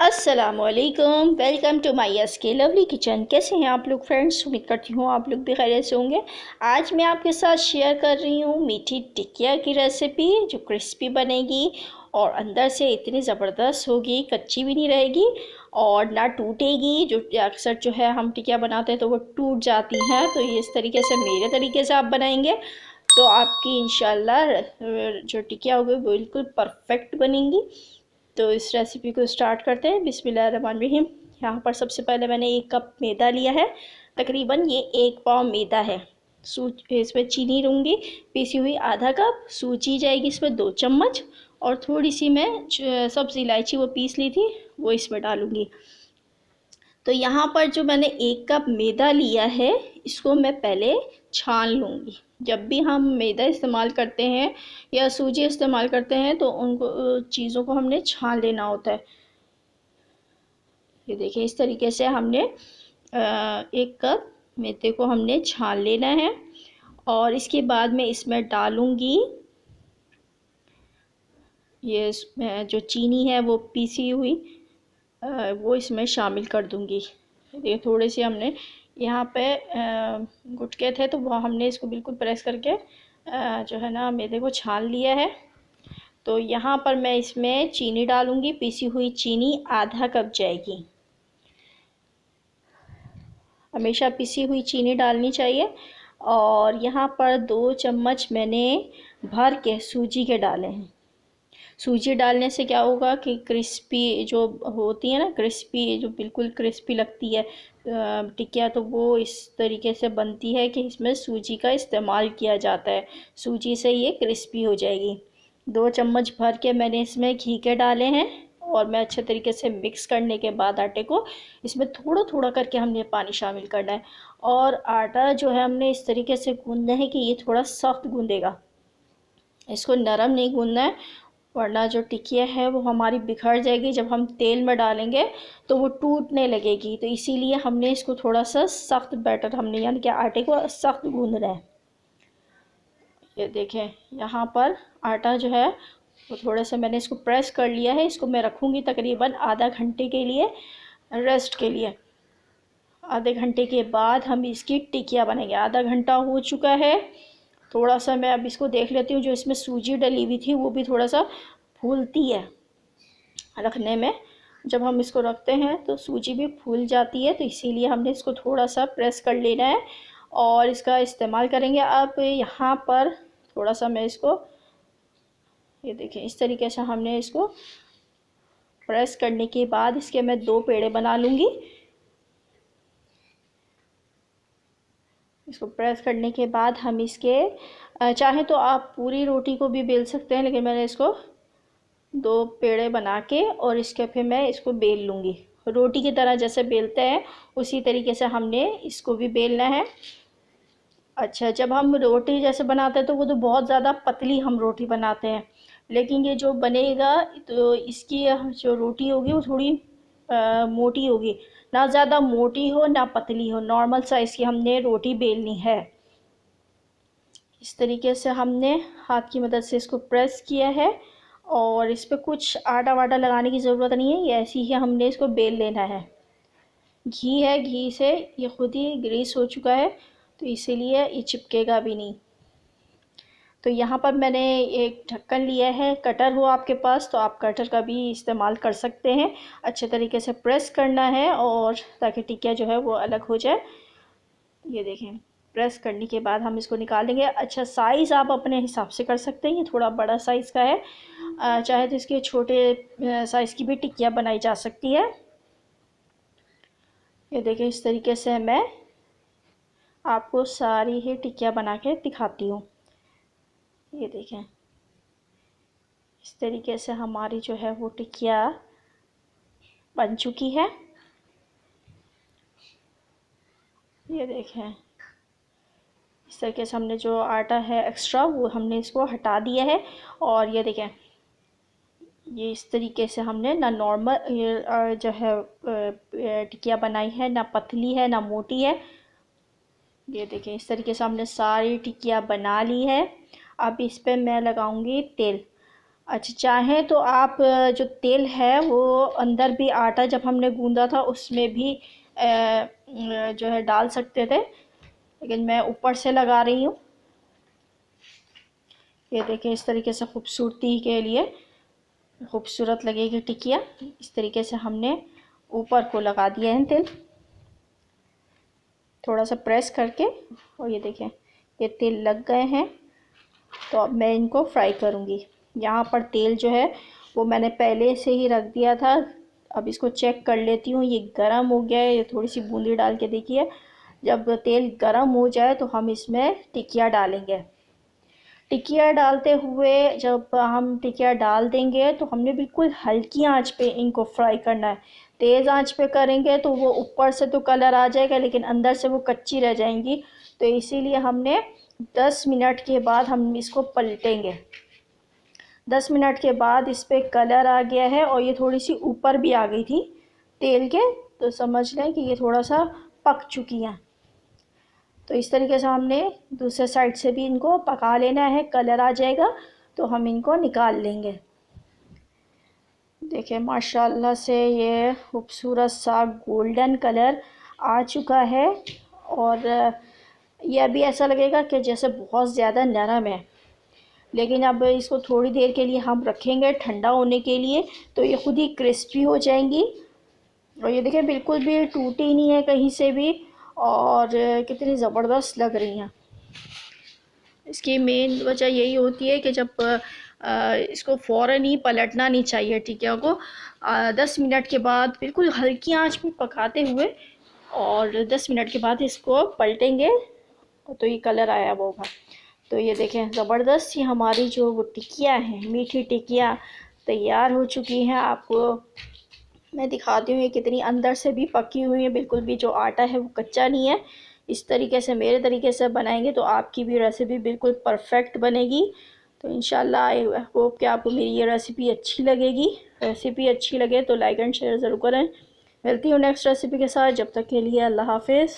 अस्सलामुअलैकुम, welcome to my SK lovely kitchen. कैसे हैं आप लोग फ्रेंड्स? उम्मीद करती हूँ आप लोग भी खैरियत से होंगे। आज मैं आपके साथ शेयर कर रही हूँ मीठी टिकिया की रेसिपी, जो क्रिस्पी बनेगी और अंदर से इतनी ज़बरदस्त होगी, कच्ची भी नहीं रहेगी और ना टूटेगी। जो अक्सर जो है हम टिकिया बनाते हैं तो वो टूट जाती हैं, तो ये इस तरीके से मेरे तरीके से आप बनाएंगे तो आपकी इंशाल्लाह जो टिकिया होगी बिल्कुल परफेक्ट बनेंगी। तो इस रेसिपी को स्टार्ट करते हैं। बिस्मिल्लाहिर्रहमानिर्रहीम। यहाँ पर सबसे पहले मैंने 1 कप मैदा लिया है, तकरीबन ये 1 पाव मैदा है। इसमें चीनी लूँगी पीसी हुई आधा कप, सूजी जाएगी इसमें 2 चम्मच और थोड़ी सी मैं सब्ज़ इलायची वो पीस ली थी वो इसमें डालूँगी। तो यहाँ पर जो मैंने 1 कप मैदा लिया है इसको मैं पहले छान लूँगी। जब भी हम मैदा इस्तेमाल करते हैं या सूजी इस्तेमाल करते हैं तो उनको चीज़ों को हमने छान लेना होता है। ये देखिए इस तरीके से हमने 1 कप मैदे को हमने छान लेना है और इसके बाद मैं इसमें डालूँगी ये जो चीनी है वो पीसी हुई वो इसमें शामिल कर दूँगी। ये थोड़े से हमने यहाँ पे गुटके थे तो वो हमने इसको बिल्कुल प्रेस करके जो है ना मैदे को छान लिया है। तो यहाँ पर मैं इसमें चीनी डालूँगी, पीसी हुई चीनी आधा कप जाएगी। हमेशा पिसी हुई चीनी डालनी चाहिए। और यहाँ पर 2 चम्मच मैंने भर के सूजी के डाले हैं। सूजी डालने से क्या होगा कि क्रिस्पी जो होती है ना, क्रिस्पी जो बिल्कुल क्रिस्पी लगती है टिकिया, तो वो इस तरीके से बनती है कि इसमें सूजी का इस्तेमाल किया जाता है। सूजी से ये क्रिस्पी हो जाएगी। 2 चम्मच भर के मैंने इसमें घी के डाले हैं और मैं अच्छे तरीके से मिक्स करने के बाद आटे को इसमें थोड़ा थोड़ा करके हमने पानी शामिल करना है। और आटा जो है हमने इस तरीके से गूंदना है कि ये थोड़ा सख्त गूंदेगा, इसको नरम नहीं गूंदना है, वरना जो टिकिया है वो हमारी बिखर जाएगी। जब हम तेल में डालेंगे तो वो टूटने लगेगी। तो इसीलिए हमने इसको थोड़ा सा सख्त बैटर हमने यानी कि आटे को सख्त गूंदना है। ये देखें यहाँ पर आटा जो है वो थोड़ा सा मैंने इसको प्रेस कर लिया है। इसको मैं रखूँगी तकरीबन आधा घंटे के लिए रेस्ट के लिए। आधे घंटे के बाद हम इसकी टिकिया बनाएंगे। आधा घंटा हो चुका है। थोड़ा सा मैं अब इसको देख लेती हूँ, जो इसमें सूजी डली हुई थी वो भी थोड़ा सा फूलती है रखने में। जब हम इसको रखते हैं तो सूजी भी फूल जाती है, तो इसीलिए हमने इसको थोड़ा सा प्रेस कर लेना है और इसका इस्तेमाल करेंगे। अब यहाँ पर थोड़ा सा मैं इसको ये देखें इस तरीके से हमने इसको प्रेस करने के बाद इसके मैं 2 पेड़े बना लूँगी। इसको प्रेस करने के बाद हम इसके चाहे तो आप पूरी रोटी को भी बेल सकते हैं, लेकिन मैंने इसको 2 पेड़े बना के और इसके फिर मैं इसको बेल लूँगी। रोटी की तरह जैसे बेलते हैं उसी तरीके से हमने इसको भी बेलना है। अच्छा, जब हम रोटी जैसे बनाते हैं तो वो तो बहुत ज़्यादा पतली हम रोटी बनाते हैं, लेकिन ये जो बनेगा तो इसकी जो रोटी होगी वो थोड़ी मोटी होगी। ना ज़्यादा मोटी हो ना पतली हो, नॉर्मल साइज़ की हमने रोटी बेलनी है। इस तरीके से हमने हाथ की मदद से इसको प्रेस किया है और इस पर कुछ आटा वाटा लगाने की ज़रूरत नहीं है, ये ऐसे ही हमने इसको बेल लेना है। घी है, घी से ये खुद ही ग्रीस हो चुका है तो इसीलिए ये चिपकेगा भी नहीं। तो यहाँ पर मैंने एक ढक्कन लिया है। कटर हो आपके पास तो आप कटर का भी इस्तेमाल कर सकते हैं। अच्छे तरीके से प्रेस करना है और ताकि टिकिया जो है वो अलग हो जाए। ये देखें प्रेस करने के बाद हम इसको निकालेंगे। अच्छा, साइज़ आप अपने हिसाब से कर सकते हैं, ये थोड़ा बड़ा साइज़ का है। चाहे तो इसके छोटे साइज़ की भी टिकिया बनाई जा सकती है। ये देखें इस तरीके से मैं आपको सारी ही टिकिया बना के दिखाती हूँ। ये देखें इस तरीके से हमारी जो है वो टिकिया बन चुकी है। ये देखें इस तरीके से हमने जो आटा है एक्स्ट्रा वो हमने इसको हटा दिया है। और ये देखें ये इस तरीके से हमने ना नॉर्मल जो है टिकिया बनाई है, ना पतली है ना मोटी है। ये देखें इस तरीके से हमने सारी टिकिया बना ली है। अब इस पर मैं लगाऊंगी तेल। अच्छा, चाहें तो आप जो तेल है वो अंदर भी आटा जब हमने गूंदा था उसमें भी जो है डाल सकते थे, लेकिन मैं ऊपर से लगा रही हूँ। ये देखें, इस तरीके से खूबसूरती के लिए खूबसूरत लगेगी टिकिया। इस तरीके से हमने ऊपर को लगा दिया है तेल, थोड़ा सा प्रेस करके। और ये देखें, ये तेल लग गए हैं। तो अब मैं इनको फ्राई करूँगी। यहाँ पर तेल जो है वो मैंने पहले से ही रख दिया था। अब इसको चेक कर लेती हूँ, ये गरम हो गया है। ये थोड़ी सी बूंदी डाल के देखिए। जब तेल गरम हो जाए तो हम इसमें टिकिया डालेंगे। टिकिया डालते हुए जब हम टिकिया डाल देंगे तो हमने बिल्कुल हल्की आंच पे इनको फ्राई करना है। तेज़ आंच पे करेंगे तो वो ऊपर से तो कलर आ जाएगा लेकिन अंदर से वो कच्ची रह जाएंगी। तो इसीलिए हमने 10 मिनट के बाद हम इसको पलटेंगे। 10 मिनट के बाद इस पर कलर आ गया है और ये थोड़ी सी ऊपर भी आ गई थी तेल के, तो समझ लें कि ये थोड़ा सा पक चुकी हैं। तो इस तरीके से हमने दूसरे साइड से भी इनको पका लेना है। कलर आ जाएगा तो हम इनको निकाल लेंगे। देखिए माशाल्लाह से ये खूबसूरत सा गोल्डन कलर आ चुका है। और ये अभी ऐसा लगेगा कि जैसे बहुत ज़्यादा नरम है, लेकिन अब इसको थोड़ी देर के लिए हम रखेंगे ठंडा होने के लिए, तो ये खुद ही क्रिस्पी हो जाएंगी। और ये देखिए बिल्कुल भी टूटी नहीं है कहीं से भी, और कितनी ज़बरदस्त लग रही हैं। इसकी मेन वजह यही होती है कि जब इसको फ़ौरन ही पलटना नहीं चाहिए टिकिया को। 10 मिनट के बाद बिल्कुल हल्की आंच में पकाते हुए, और 10 मिनट के बाद इसको पलटेंगे तो ये कलर आया वो होगा। तो ये देखें ज़बरदस्त सी हमारी जो वो टिकिया है, मीठी टिकिया तैयार हो चुकी हैं। आपको मैं दिखाती हूँ ये कितनी अंदर से भी पकी हुई है, बिल्कुल भी जो आटा है वो कच्चा नहीं है। इस तरीके से मेरे तरीके से बनाएंगे तो आपकी भी रेसिपी बिल्कुल परफेक्ट बनेगी। तो इंशाल्लाह आई होप कि आपको मेरी ये रेसिपी अच्छी लगेगी। रेसिपी अच्छी लगे तो लाइक एंड शेयर ज़रूर करें। मिलती हूँ नेक्स्ट रेसिपी के साथ, जब तक के लिए अल्लाह हाफिज़।